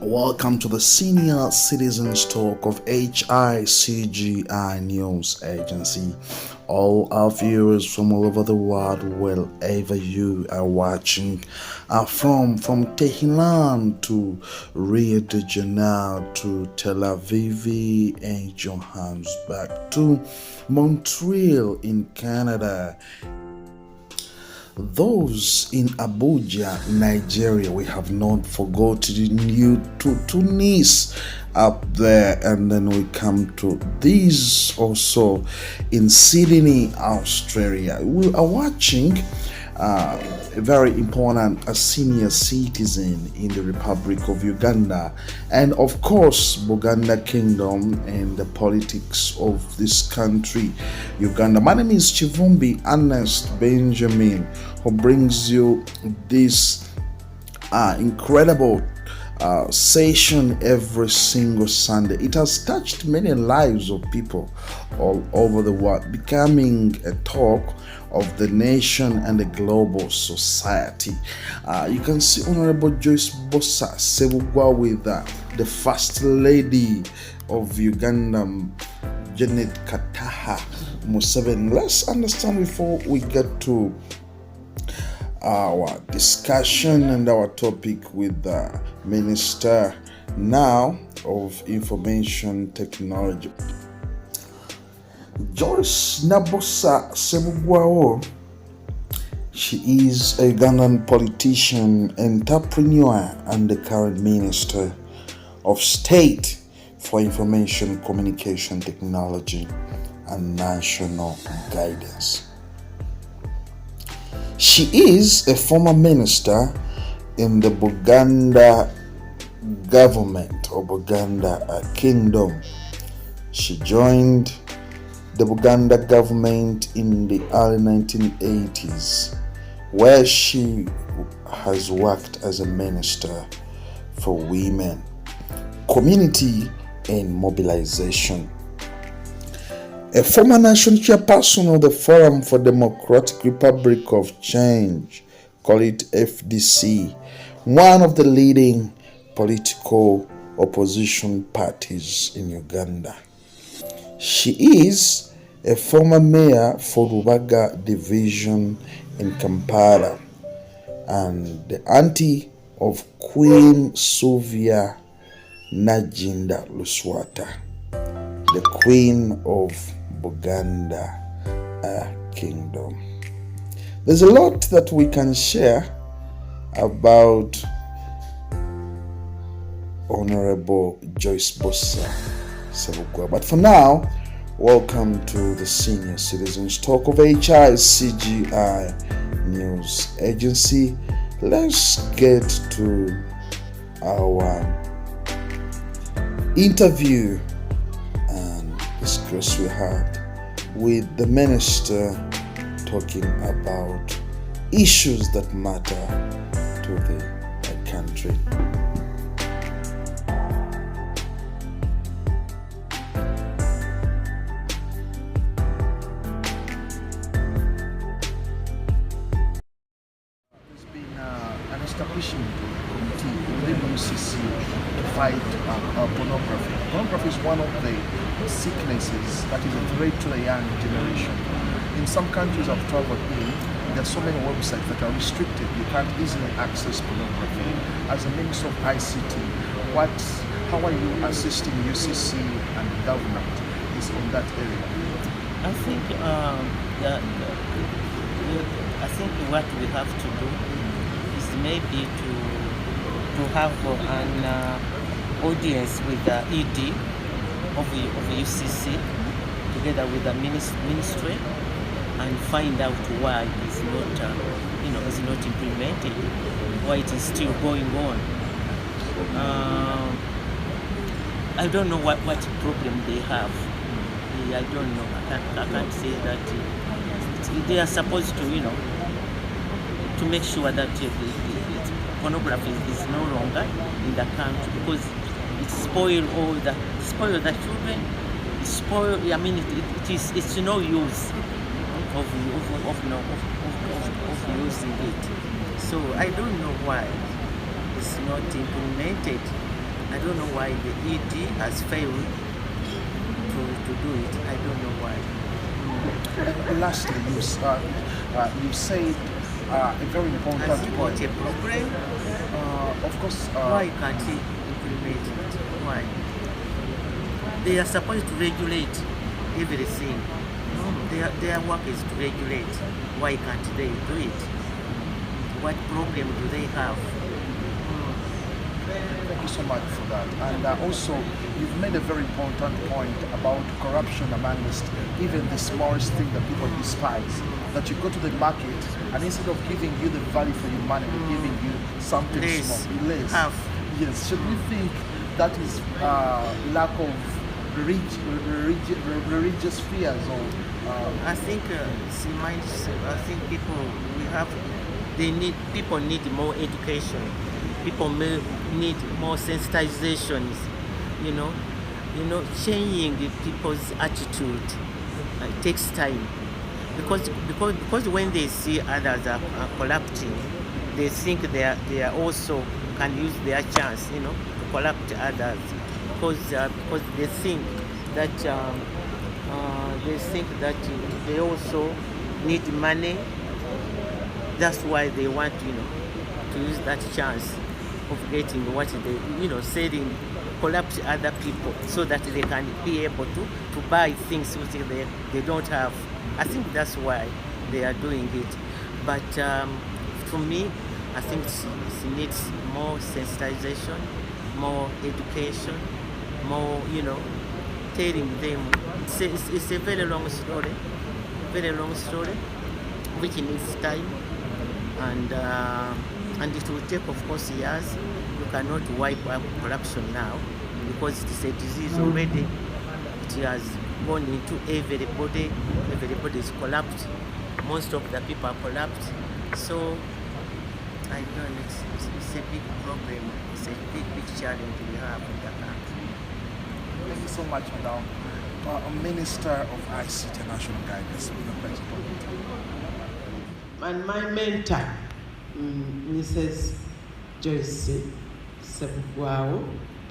Welcome to the Senior Citizens Talk of HICGI News Agency. All our viewers from all over the world, wherever you are watching, from Tehran to Rio de Janeiro to Tel Aviv and Johannesburg to Montreal in Canada. Those in Abuja, Nigeria, we have not forgotten you, to Tunis up there, and then we come to these also in Sydney, Australia. We are watching a very important senior citizen in the Republic of Uganda, and of course Buganda Kingdom and the politics of this country, Uganda. My name is Chivumbi Ernest Benjamin, who brings you this incredible session every single Sunday. It has touched many lives of people all over the world, becoming a talk of the nation and the global society. You can see Honorable Joyce Nabbosa Ssebugwawo with the First Lady of Uganda, Janet Kataha Museveni. Let's understand before we get to our discussion and our topic with the Minister now of Information Technology. Joyce Nabbosa Ssebugwawo, she is a Ugandan politician, entrepreneur, and the current Minister of State for Information Communication Technology and National Guidance. She is a former minister in the Buganda government or Buganda Kingdom. She joined the Buganda government in the early 1980s, where she has worked as a minister for women, community, and mobilization. A former national chairperson of the Forum for Democratic Republic of Change, call it FDC, one of the leading political opposition parties in Uganda. She is a former mayor for Rubaga division in Kampala and the auntie of Queen Sylvia Najinda Luswata, the Queen of Buganda Kingdom. There's a lot that we can share about Honorable Joyce Nabbosa Ssebugwawo, but for now, welcome to the Senior Citizens Talk of HICGI News Agency. Let's get to our interview and discuss we had with the minister, talking about issues that matter to the country. Establishment committee within UCC to fight pornography. Pornography is one of the sicknesses that is a threat to the young generation. In some countries I've traveled in, there are so many websites that are restricted. You can't easily access pornography. As a Minister of ICT, how are you assisting UCC and the government is in that area? I think what we have to do is maybe to have an audience with the ED of UCC together with the ministry and find out why it's not implemented, why it is still going on. I don't know what problem they have. I don't know. I can't say that they are supposed to make sure that pornography is no longer in the country, because it spoils the children. It's no use of using it. So I don't know why it's not implemented I don't know why the ED has failed to do it. I don't know why. Lastly, you said a very important Has he point. got a problem? Of course. Why can't he implement it? Why? They are supposed to regulate everything. Their work is to regulate. Why can't they do it? What problem do they have? Thank you so much for that. And also, you've made a very important point about corruption amongst even the smallest thing that people despise. That you go to the market and instead of giving you the value for your money, they're giving you something Less. small, less. Half. Yes. Should we think that is lack of religious fears or? I think I think people need more education. People may need more sensitizations. You know, changing people's attitude takes time. Because when they see others are corrupting, they think they are also can use their chance, to corrupt others, because they think that they also need money. That's why they want to use that chance of getting what they selling, corrupt other people so that they can be able to buy things which they don't have. I think that's why they are doing it. But for me, I think it needs more sensitization, more education, more, telling them. It's a very long story, which needs time, and it will take, of course, years. You cannot wipe out corruption now because it is a disease already. It has gone into everybody. Everybody is corrupt. Most of the people are corrupt. So I don't know. It's a big problem. It's a big challenge we have in the country. Thank you so much, Madam. Minister of ICT and National Guidance. And my mentor, Mrs. Joyce Ssebugwawo,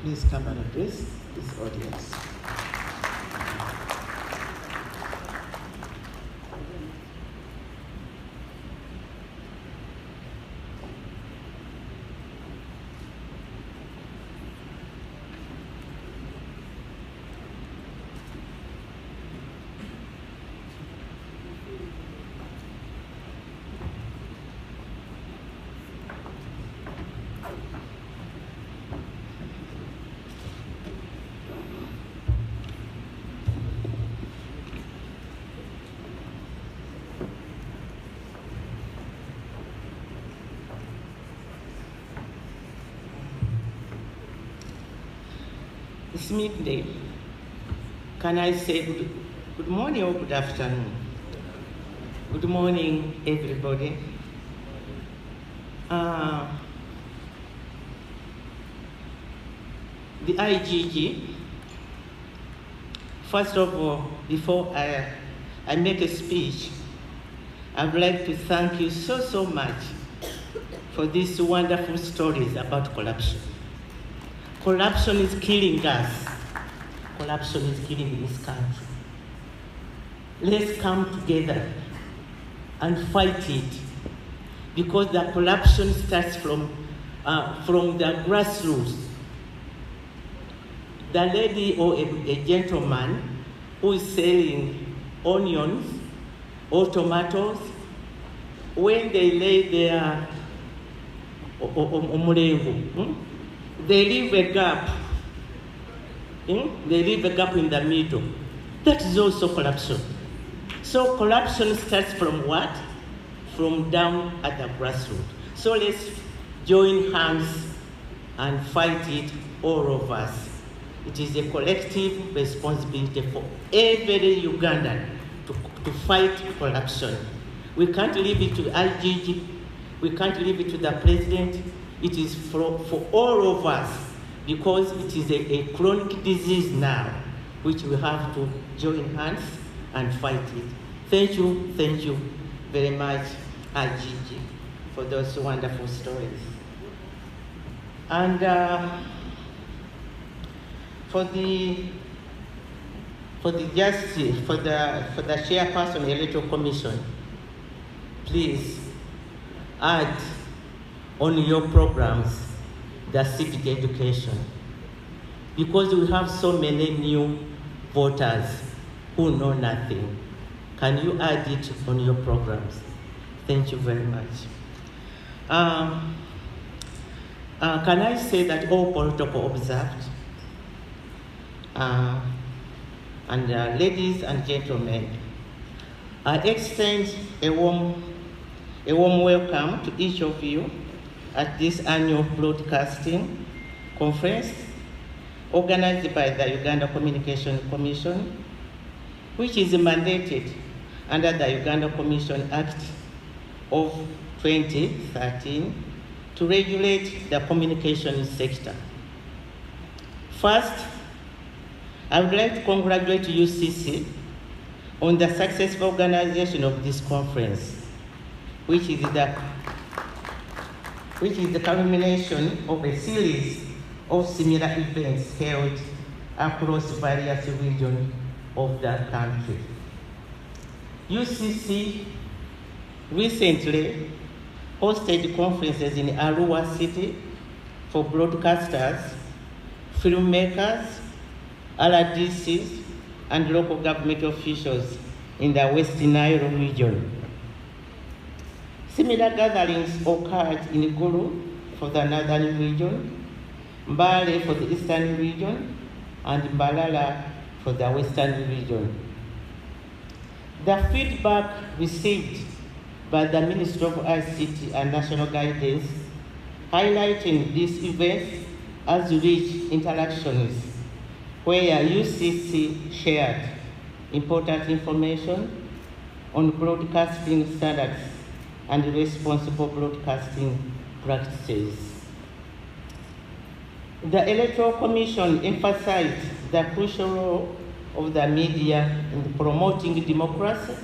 please come and address this audience. It's midday. Can I say good morning or good afternoon? Good morning, everybody. The IGG, first of all, before I make a speech, I would like to thank you so much for these wonderful stories about corruption. Corruption is killing us. Corruption is killing this country. Let's come together and fight it, because the corruption starts from the grassroots. The lady or a gentleman who is selling onions or tomatoes, when they lay their they leave a gap. They leave a gap in the middle. That is also corruption. So corruption starts from what? From down at the grassroots. So let's join hands and fight it, all of us. It is a collective responsibility for every Ugandan to fight corruption. We can't leave it to IGG. We can't leave it to the president. It is for all of us, because it is a chronic disease now, which we have to join hands and fight it. Thank you very much, IGG, for those wonderful stories. And for the chairperson electoral commission, please add on your programs the civic education, because we have so many new voters who know nothing. Can you add it on your programs? Thank you very much. Can I say that all protocol observed? Ladies and gentlemen, I extend a warm welcome to each of you at this annual broadcasting conference organized by the Uganda Communication Commission, which is mandated under the Uganda Commission Act of 2013 to regulate the communication sector. First, I would like to congratulate UCC on the successful organization of this conference, which is the culmination of a series of similar events held across various regions of the country. UCC recently hosted conferences in Arua City for broadcasters, filmmakers, RDCs, and local government officials in the West Nile region. Similar gatherings occurred in Gulu for the northern region, Mbale for the eastern region, and Mbalala for the western region. The feedback received by the Ministry of ICT and National Guidance highlighting these events as rich interactions where UCC shared important information on broadcasting standards and responsible broadcasting practices. The Electoral Commission emphasized the crucial role of the media in promoting democracy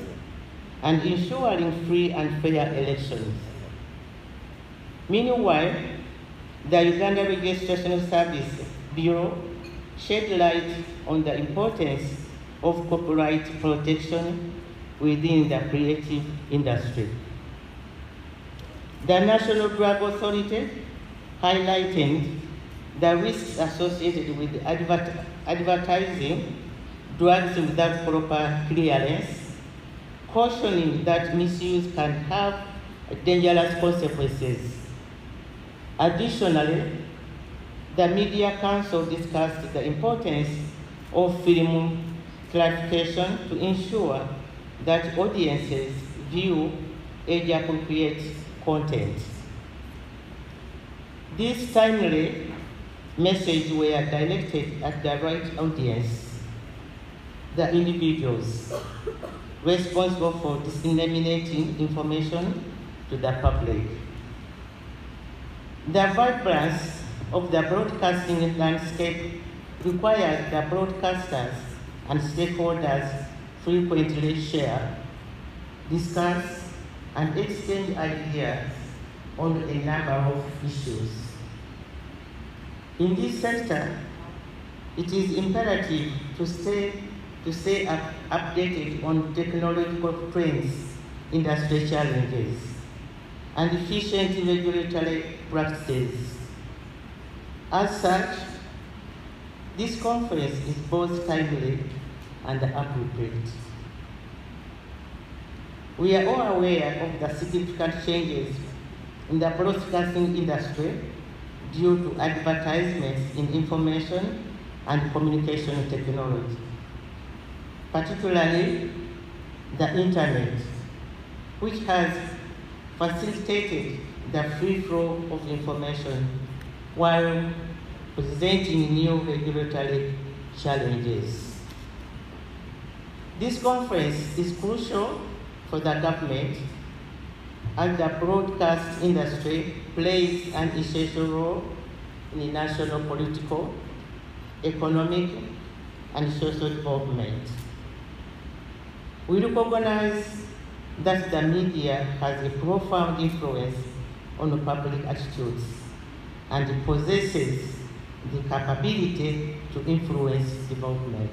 and ensuring free and fair elections. Meanwhile, the Uganda Registration Service Bureau shed light on the importance of copyright protection within the creative industry. The National Drug Authority highlighted the risks associated with advertising drugs without proper clearance, cautioning that misuse can have dangerous consequences. Additionally, the Media Council discussed the importance of film clarification to ensure that audiences view age-appropriate content. These timely messages were directed at the right audience, the individuals responsible for disseminating information to the public. The vibrance of the broadcasting landscape requires the broadcasters and stakeholders frequently share, discuss, and exchange ideas on a number of issues. In this sector, it is imperative to stay updated on technological trends, industry challenges, and efficient regulatory practices. As such, this conference is both timely and appropriate. We are all aware of the significant changes in the broadcasting industry due to advertisements in information and communication technology, particularly the internet, which has facilitated the free flow of information while presenting new regulatory challenges. This conference is crucial for the government as the broadcast industry plays an essential role in national political, economic, and social development. We recognize that the media has a profound influence on public attitudes and possesses the capability to influence development.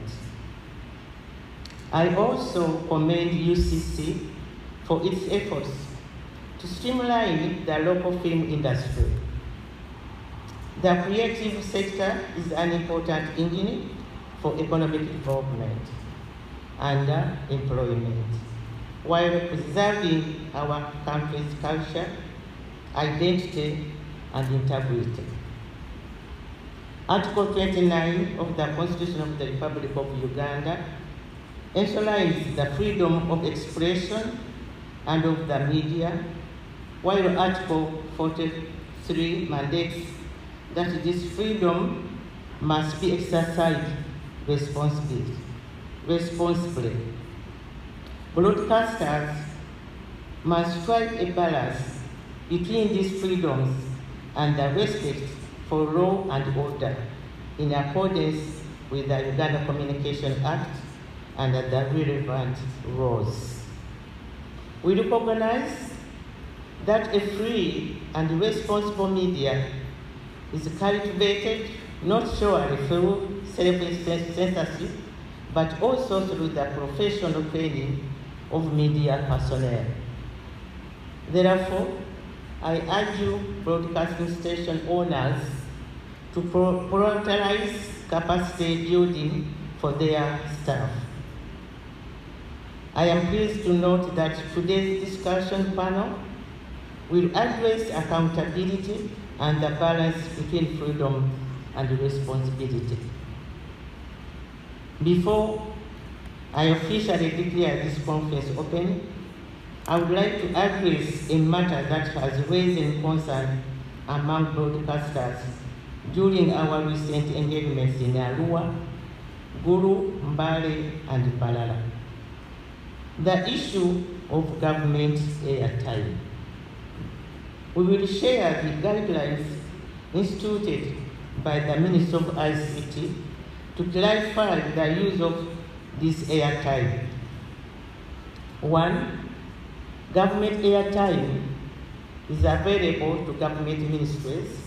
I also commend UCC for its efforts to streamline the local film industry. The creative sector is an important engine for economic development and employment, while preserving our country's culture, identity, and integrity. Article 29 of the Constitution of the Republic of Uganda enshrines the freedom of expression and of the media, while Article 43 mandates that this freedom must be exercised responsibly. Broadcasters must strike a balance between these freedoms and the respect for law and order in accordance with the Uganda Communication Act and the relevant laws. We recognize that a free and responsible media is cultivated not solely through self-censorship, but also through the professional training of media personnel. Therefore, I urge broadcasting station owners to prioritize capacity building for their staff. I am pleased to note that today's discussion panel will address accountability and the balance between freedom and responsibility. Before I officially declare this conference open, I would like to address a matter that has raised concern among broadcasters during our recent engagements in Arua, Gulu, Mbale, and Balala. The issue of government airtime. We will share the guidelines instituted by the Minister of ICT to clarify the use of this airtime. 1. Government airtime is available to government ministries,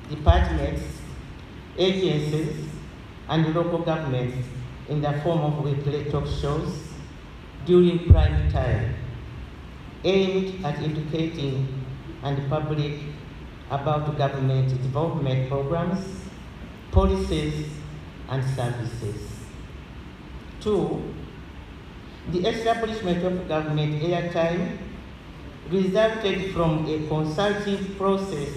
departments, agencies, and local governments in the form of weekly talk shows during prime time, aimed at educating and public about government development programs, policies, and services. 2. The establishment of government airtime resulted from a consultative process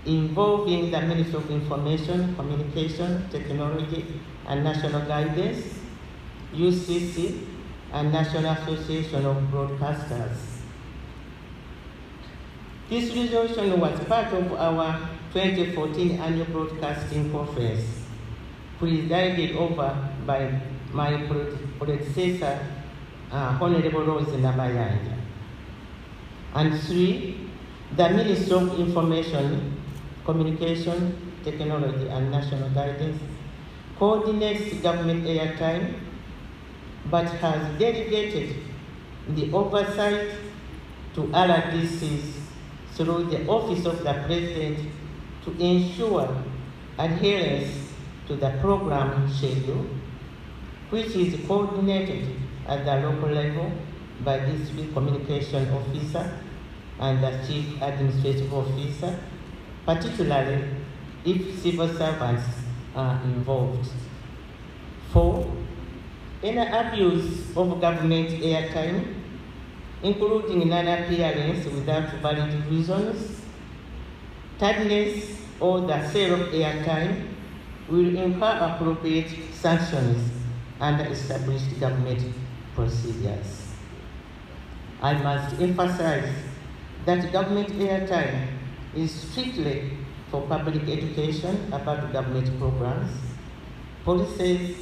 involving the Ministry of Information, Communication, Technology, and National Guidance, UCC, and National Association of Broadcasters. This resolution was part of our 2014 annual broadcasting conference, presided over by my predecessor, Honorable Joyce Nabbosa. And 3, the Ministry of Information, Communication, Technology, and National Guidance coordinates government airtime, but has delegated the oversight to RDCs through the Office of the President to ensure adherence to the program schedule, which is coordinated at the local level by District Communication Officer and the Chief Administrative Officer, particularly if civil servants are involved. 4. Any abuse of government airtime, including non-appearance without valid reasons, tardiness, or the sale of airtime, will incur appropriate sanctions under established government procedures. I must emphasize that government airtime is strictly for public education about government programs, policies,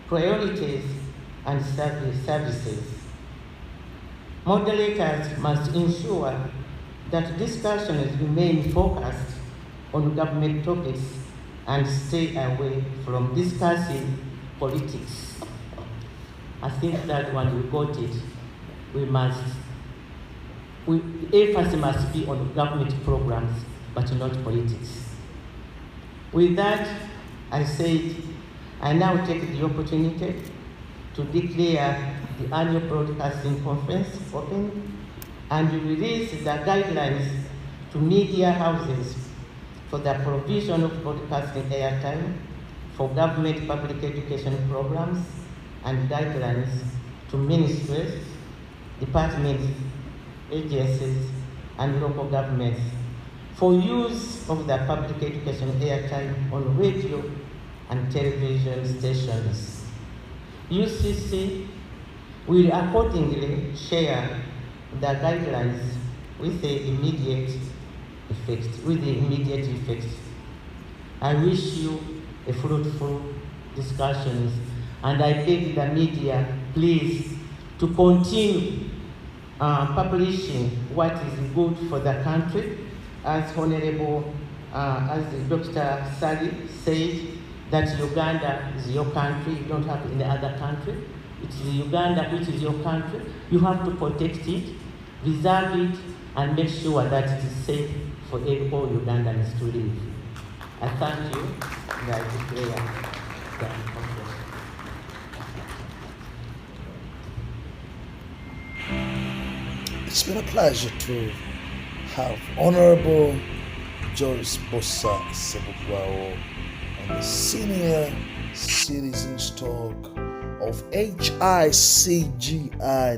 priorities, and services. Moderators must ensure that discussions remain focused on government topics and stay away from discussing politics. I think that when we got it, emphasis must be on government programs, but not politics. With that, I said, I now take the opportunity to declare the annual broadcasting conference open and release the guidelines to media houses for the provision of broadcasting airtime for government public education programs and guidelines to ministries, departments, agencies, and local governments for use of the public education airtime on radio and television stations. UCC will accordingly share the guidelines with the immediate effect. I wish you a fruitful discussions, and I beg the media, please, to continue publishing what is good for the country, as Honorable, as Dr. Sally said, that Uganda is your country, you don't have any other country. It's Uganda which is your country. You have to protect it, preserve it, and make sure that it is safe for all Ugandans to live. I thank you, and I declare the conference. It's been a pleasure to have Honorable Joyce Nabbosa Ssebugwawo on the Senior Citizens Talk of HICGI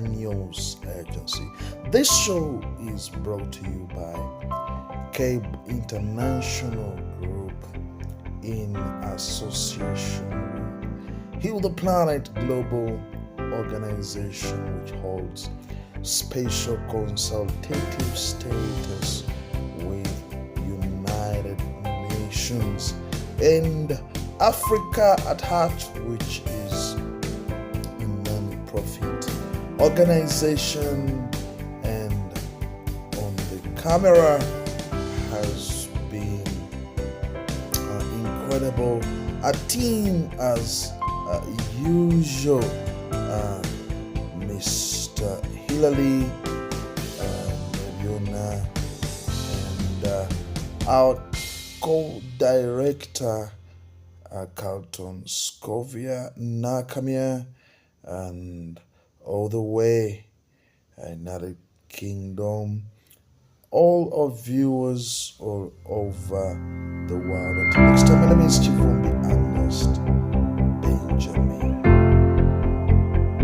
News Agency. This show is brought to you by Cape International Group in association with Heal the Planet Global Organization, which holds special consultative status with United Nations, and Africa at Heart, which is a non-profit organization, and on the camera has been incredible. A team as usual, Mr. Hillary, Leona, and our co-director, Carlton Scovia Nakamia, and all the way United Kingdom, all our viewers all over the world. Until next time, my name is Chief Ernest Benjamin.